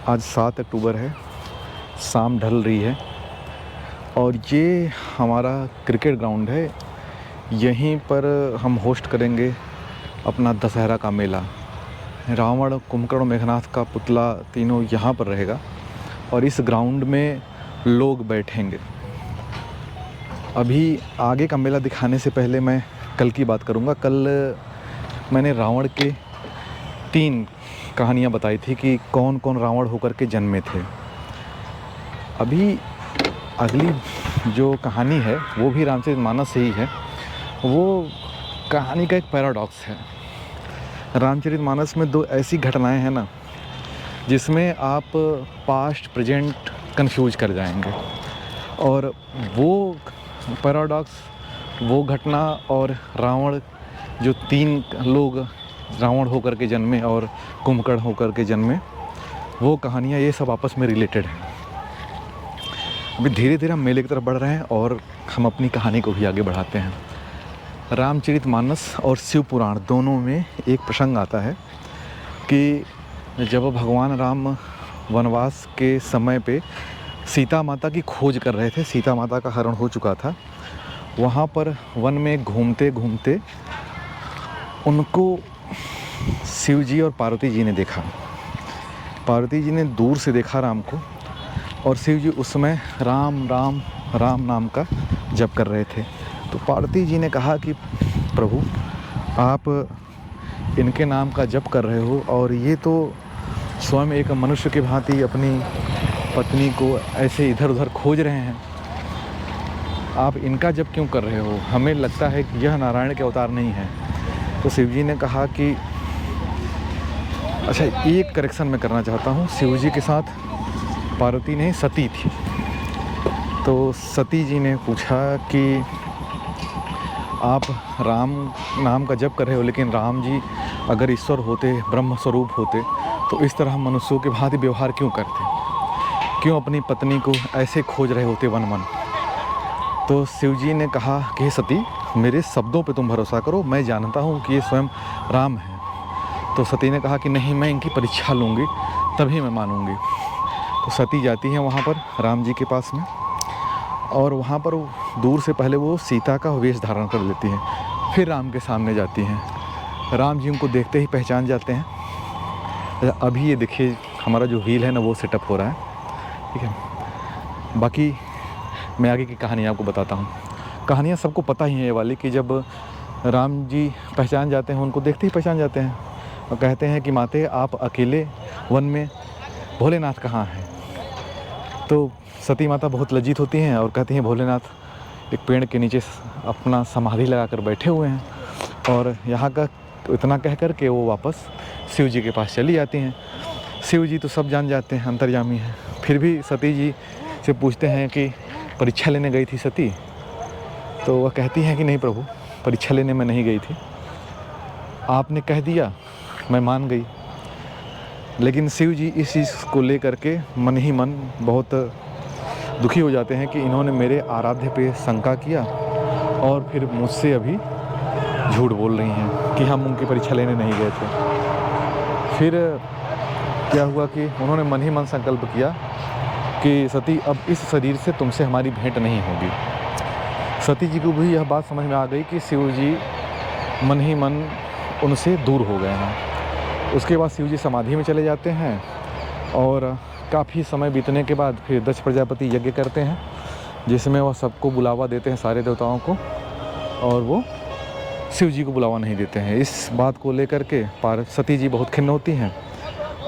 आज 7 अक्टूबर है, शाम ढल रही है और ये हमारा क्रिकेट ग्राउंड है। यहीं पर हम होस्ट करेंगे अपना दशहरा का मेला। रावण, कुंभकर्ण, मेघनाथ का पुतला तीनों यहाँ पर रहेगा और इस ग्राउंड में लोग बैठेंगे। अभी आगे का मेला दिखाने से पहले मैं कल की बात करूँगा। कल मैंने रावण के 3 कहानियाँ बताई थी कि कौन कौन रावण होकर के जन्मे थे। अभी अगली जो कहानी है वो भी रामचरितमानस से ही है। वो कहानी का एक पैराडॉक्स है। रामचरितमानस में 2 ऐसी घटनाएं हैं ना जिसमें आप पास्ट प्रेजेंट कंफ्यूज कर जाएंगे, और वो पैराडॉक्स, वो घटना और रावण जो 3 लोग रावण होकर के जन्मे और कुंभकर्ण होकर के जन्मे, वो कहानियाँ ये सब आपस में रिलेटेड हैं। अभी धीरे धीरे हम मेले की तरफ बढ़ रहे हैं और हम अपनी कहानी को भी आगे बढ़ाते हैं। रामचरितमानस और शिव पुराण दोनों में एक प्रसंग आता है कि जब भगवान राम वनवास के समय पे सीता माता की खोज कर रहे थे, सीता माता का हरण हो चुका था। वहाँ पर वन में घूमते घूमते उनको शिव जी और पार्वती जी ने देखा। पार्वती जी ने दूर से देखा राम को, और शिव जी उस समय राम राम राम नाम का जप कर रहे थे। तो पार्वती जी ने कहा कि प्रभु, आप इनके नाम का जप कर रहे हो और ये तो स्वयं एक मनुष्य की भांति अपनी पत्नी को ऐसे इधर उधर खोज रहे हैं, आप इनका जप क्यों कर रहे हो? हमें लगता है कि यह नारायण के अवतार नहीं है। तो शिव जी ने कहा कि अच्छा, एक करेक्शन मैं करना चाहता हूँ। शिव जी के साथ पार्वती नहीं, सती थी। तो सती जी ने पूछा कि आप राम नाम का जप कर रहे हो, लेकिन राम जी अगर ईश्वर होते, ब्रह्म स्वरूप होते, तो इस तरह मनुष्यों के भांति व्यवहार क्यों करते? क्यों अपनी पत्नी को ऐसे खोज रहे होते वन वन? तो शिव जी ने कहा कि सती, मेरे शब्दों पे तुम भरोसा करो, मैं जानता हूँ कि ये स्वयं राम है। तो सती ने कहा कि नहीं, मैं इनकी परीक्षा लूँगी तभी मैं मानूँगी। तो सती जाती हैं वहाँ पर राम जी के पास में, और वहाँ पर दूर से पहले वो सीता का वेश धारण कर लेती हैं। फिर राम के सामने जाती हैं। राम जी उनको देखते ही पहचान जाते हैं। अभी ये देखिए, हमारा जो व्हील है ना वो सेटअप हो रहा है, ठीक है। बाकी मैं आगे की कहानी आपको बताता हूँ। कहानियाँ सबको पता ही है ये वाली, कि जब राम जी पहचान जाते हैं, उनको देखते ही पहचान जाते हैं और कहते हैं कि माते, आप अकेले वन में, भोलेनाथ कहाँ हैं? तो सती माता बहुत लज्जित होती हैं और कहती हैं, भोलेनाथ एक पेड़ के नीचे अपना समाधि लगा कर बैठे हुए हैं। और यहाँ का इतना कह कर के वो वापस शिव जी के पास चली जाती हैं। शिव जी तो सब जान जाते हैं, अंतर्यामी हैं। फिर भी सती जी से पूछते हैं कि परीक्षा लेने गई थी सती? तो वह कहती हैं कि नहीं प्रभु, परीक्षा लेने में नहीं गई थी, आपने कह दिया, मैं मान गई। लेकिन शिव जी इस चीज़ को लेकर के मन ही मन बहुत दुखी हो जाते हैं कि इन्होंने मेरे आराध्य पे शंका किया और फिर मुझसे अभी झूठ बोल रही हैं कि हम उनकी परीक्षा लेने नहीं गए थे। फिर क्या हुआ कि उन्होंने मन ही मन संकल्प किया कि सती, अब इस शरीर से तुमसे हमारी भेंट नहीं होगी। सती जी को भी यह बात समझ में आ गई कि शिव जी मन ही मन उनसे दूर हो गए हैं। उसके बाद शिव जी समाधि में चले जाते हैं और काफ़ी समय बीतने के बाद फिर दक्ष प्रजापति यज्ञ करते हैं, जिसमें वह सबको बुलावा देते हैं, सारे देवताओं को, और वो शिव जी को बुलावा नहीं देते हैं। इस बात को लेकर के सती जी बहुत खिन्न होती हैं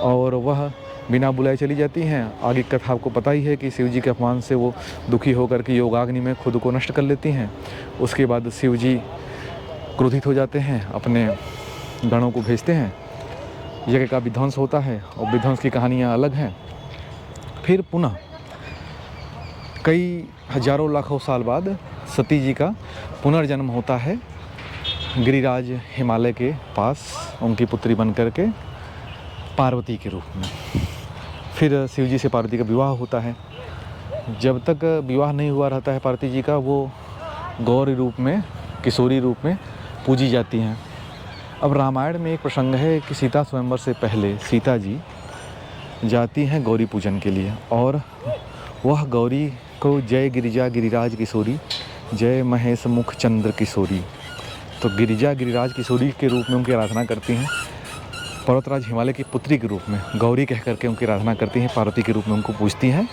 और वह बिना बुलाए चली जाती हैं। आगे की कथा आपको पता ही है कि शिव जी के अपमान से वो दुखी होकर के योगाग्नि में खुद को नष्ट कर लेती हैं। उसके बाद शिव जी क्रोधित हो जाते हैं, अपने गणों को भेजते हैं, यज्ञ का विध्वंस होता है और विध्वंस की कहानियाँ अलग हैं। फिर पुनः कई हजारों लाखों साल बाद सती जी का पुनर्जन्म होता है गिरिराज हिमालय के पास, उनकी पुत्री बन कर के पार्वती के रूप में। फिर शिव जी से पार्वती का विवाह होता है। जब तक विवाह नहीं हुआ रहता है पार्वती जी का, वो गौरी रूप में, किशोरी रूप में पूजी जाती हैं। अब रामायण में एक प्रसंग है कि सीता स्वयंवर से पहले सीता जी जाती हैं गौरी पूजन के लिए, और वह गौरी को जय गिरिजा गिरिराज किशोरी, जय महेश मुख चंद्र किशोरी, तो गिरिजा गिरिराज किशोरी के रूप में उनकी आराधना करती हैं। पर्वतराज हिमालय की पुत्री के रूप में गौरी कह करके उनकी आराधना करती हैं, पार्वती के रूप में उनको पूजती हैं।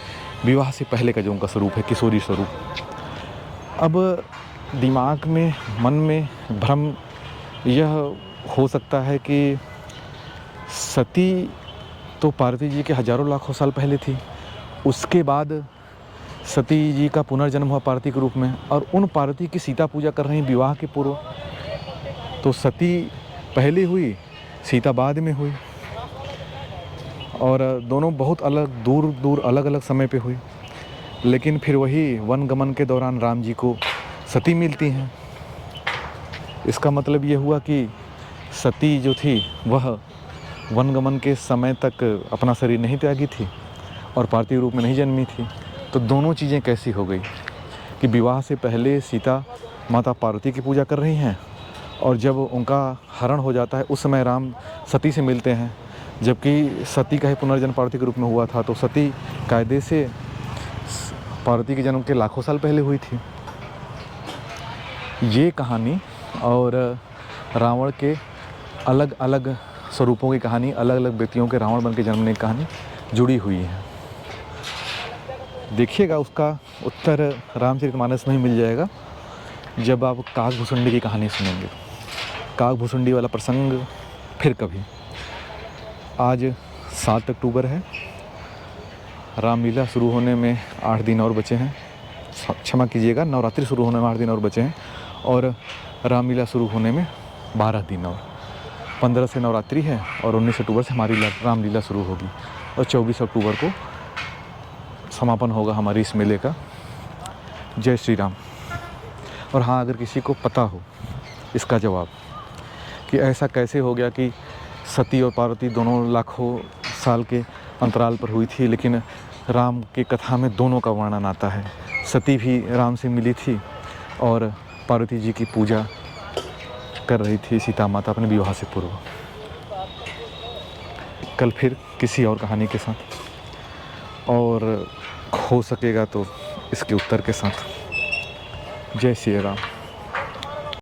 विवाह से पहले का जो उनका स्वरूप है, किशोरी स्वरूप। अब दिमाग में, मन में भ्रम यह हो सकता है कि सती तो पार्वती जी के हजारों लाखों साल पहले थी, उसके बाद सती जी का पुनर्जन्म हुआ पार्वती के रूप में, और उन पार्वती की सीता पूजा कर रही हैं विवाह के पूर्व। तो सती पहले हुई, सीता बाद में हुई, और दोनों बहुत अलग, दूर दूर अलग अलग समय पे हुई। लेकिन फिर वही वन गमन के दौरान राम जी को सती मिलती हैं। इसका मतलब ये हुआ कि सती जो थी वह वन गमन के समय तक अपना शरीर नहीं त्यागी थी और पार्थिव रूप में नहीं जन्मी थी। तो दोनों चीज़ें कैसी हो गई कि विवाह से पहले सीता माता पार्वती की पूजा कर रही हैं, और जब उनका हरण हो जाता है उस समय राम सती से मिलते हैं, जबकि सती का ही पुनर्जन्म पार्वती के रूप में हुआ था। तो सती कायदे से पार्वती के जन्म के लाखों साल पहले हुई थी। ये कहानी और रावण के अलग अलग स्वरूपों की कहानी, अलग अलग व्यक्तियों के रावण बन के जन्मने की कहानी जुड़ी हुई है। देखिएगा, उसका उत्तर रामचरितमानस में ही मिल जाएगा जब आप काकभुसुंडी की कहानी सुनेंगे। काकभुसुंडी वाला प्रसंग फिर कभी। आज 7 अक्टूबर है, रामलीला शुरू होने में 8 दिन और बचे हैं। क्षमा कीजिएगा, नवरात्रि शुरू होने में 8 दिन और बचे हैं, और रामलीला शुरू होने में 12 दिन और। 15 से नवरात्रि है और 19 अक्टूबर से हमारी रामलीला शुरू होगी, और 24 अक्टूबर को समापन होगा हमारी इस मेले का। जय श्री राम। और हाँ, अगर किसी को पता हो इसका जवाब कि ऐसा कैसे हो गया कि सती और पार्वती दोनों लाखों साल के अंतराल पर हुई थी, लेकिन राम की कथा में दोनों का वर्णन आता है। सती भी राम से मिली थी और पार्वती जी की पूजा कर रही थी सीता माता अपने विवाह से पूर्व। कल फिर किसी और कहानी के साथ, और हो सकेगा तो इसके उत्तर के साथ। जय श्री राम।